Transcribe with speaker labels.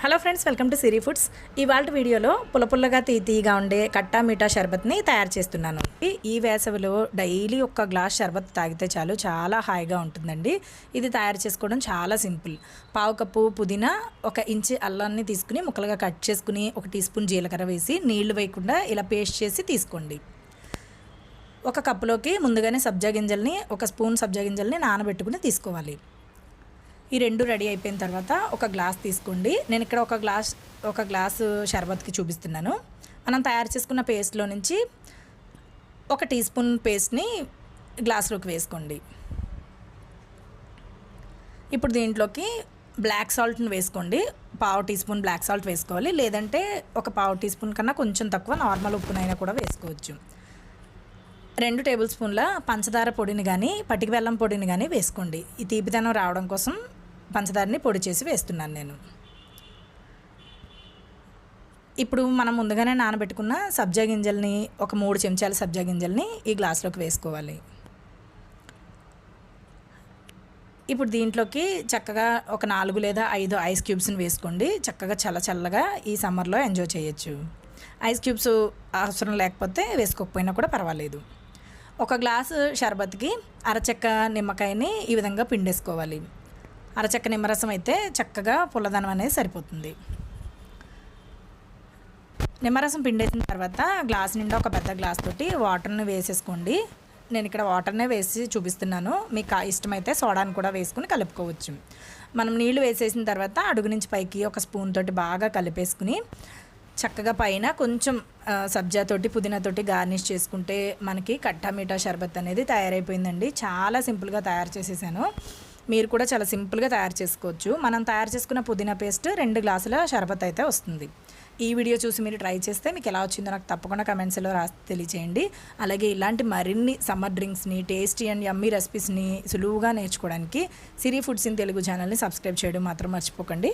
Speaker 1: Hello friends, welcome to Siri foods. ఇవాళ వీడియోలో పుల్లపుల్లగా తీయగా ఉండే కట్టా మీఠా షర్బత్ని తయారు చేస్తున్నాను. ఈ వేసవిలో డైలీ ఒక గ్లాస్ షర్బత్ తాగితే చాలు, చాలా హాయిగా ఉంటుందండి. ఇది తయారు చేసుకోవడం చాలా సింపుల్. పావు కప్పు పుదీనా, 1 ఇంచు అల్లాన్ని తీసుకుని ముక్కలుగా కట్ చేసుకుని 1 టీ స్పూన్ జీలకర్ర వేసి నీళ్లు వేయకుండా ఇలా పేస్ట్ చేసి తీసుకోండి. 1 కప్పులోకి ముందుగానే సబ్జా గింజల్ని 1 స్పూన్ సబ్జా గింజల్ని నానబెట్టుకుని తీసుకోవాలి. ఈ రెండు రెడీ అయిపోయిన తర్వాత 1 గ్లాస్ తీసుకోండి. నేను ఇక్కడ 1 గ్లాసు షర్బత్కి చూపిస్తున్నాను. మనం తయారు చేసుకున్న పేస్ట్లో నుంచి 1 టీ స్పూన్ పేస్ట్ని గ్లాసులోకి వేసుకోండి. ఇప్పుడు దీంట్లోకి బ్లాక్ సాల్ట్ని వేసుకోండి. పావు టీ స్పూన్ బ్లాక్ సాల్ట్ వేసుకోవాలి, లేదంటే 1 పావు టీ స్పూన్ కన్నా కొంచెం తక్కువ నార్మల్ ఉప్పునైనా కూడా వేసుకోవచ్చు. 2 టేబుల్ స్పూన్ల పంచదార పొడిని కానీ పటిక బెల్లం పొడిని కానీ వేసుకోండి. ఈ తీపిదనం రావడం కోసం పంచదారని పొడి చేసి వేస్తున్నాను నేను. ఇప్పుడు మనం ముందుగానే నానబెట్టుకున్న సబ్జా గింజల్ని 3 చెంచాల సబ్జా గింజల్ని ఈ గ్లాసులోకి వేసుకోవాలి. ఇప్పుడు దీంట్లోకి చక్కగా 4 లేదా 5 ఐస్ క్యూబ్స్ని వేసుకోండి. చక్కగా చల్లగా ఈ సమ్మర్లో ఎంజాయ్ చేయొచ్చు. ఐస్ క్యూబ్స్ అవసరం లేకపోతే వేసుకోకపోయినా కూడా పర్వాలేదు. 1 గ్లాసు షర్బత్కి అరచెక్క నిమ్మకాయని ఈ విధంగా పిండేసుకోవాలి. అరచెక్క నిమ్మరసం అయితే చక్కగా పుల్లదనం అనేది సరిపోతుంది. నిమ్మరసం పిండేసిన తర్వాత గ్లాస్ నిండా ఒక పెద్ద గ్లాస్ తోటి వాటర్ని వేసేసుకోండి. నేను ఇక్కడ వాటర్నే వేసి చూపిస్తున్నాను. మీకు ఇష్టమైతే సోడాని కూడా వేసుకుని కలుపుకోవచ్చు. మనం నీళ్లు వేసేసిన తర్వాత అడుగు నుంచి పైకి 1 స్పూన్ తోటి బాగా కలిపేసుకుని చక్కగా పైన కొంచెం సబ్జాతోటి పుదీనాతోటి గార్నిష్ చేసుకుంటే మనకి కట్టా మీఠా షర్బత్ అనేది తయారైపోయిందండి. చాలా సింపుల్గా తయారు చేసేసాను. మీరు కూడా చాలా సింపుల్గా తయారు చేసుకోవచ్చు. మనం తయారు చేసుకున్న పుదీనా పేస్ట్ 2 గ్లాసుల షర్బత్ అయితే వస్తుంది. ఈ వీడియో చూసి మీరు ట్రై చేస్తే మీకు ఎలా వచ్చిందో నాకు తప్పకుండా కమెంట్స్లో రాసి తెలియచేయండి. అలాగే ఇలాంటి మరిన్ని సమ్మర్ డ్రింక్స్ని, టేస్టీ అండ్ యమ్మీ రెసిపీస్ని సులువుగా నేర్చుకోవడానికి సిరి ఫుడ్స్ ఇన్ తెలుగు ఛానల్ని సబ్స్క్రైబ్ చేయడం మాత్రం మర్చిపోకండి.